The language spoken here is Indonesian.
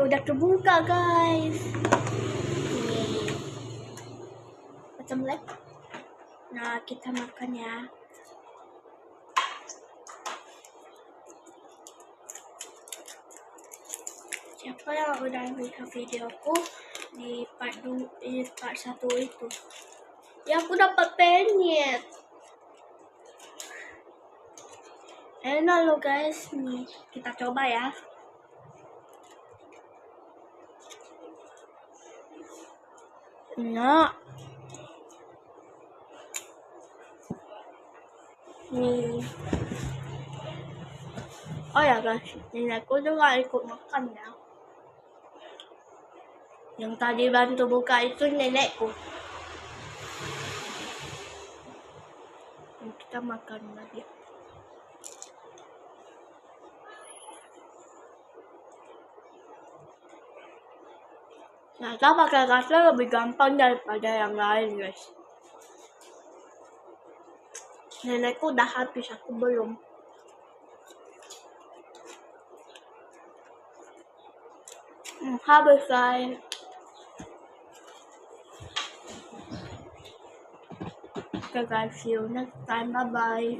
udah terbuka guys. Nih. Macam lek. Nah, kita makan ya. Siapa yang udah lihat videoku di part 1 itu? Ya, aku dapat penyet. Enak loh guys. Nih, kita coba ya. Enak. Nih. Oh ya guys, nenekku juga ikut makan ya. Yang tadi bantu buka itu nenekku. Kita makan lagi. Ternyata pakai kasar lebih gampang daripada yang lain guys. Nenekku udah habis, aku belum. Habis guys. Okay guys, see you next time. Bye bye.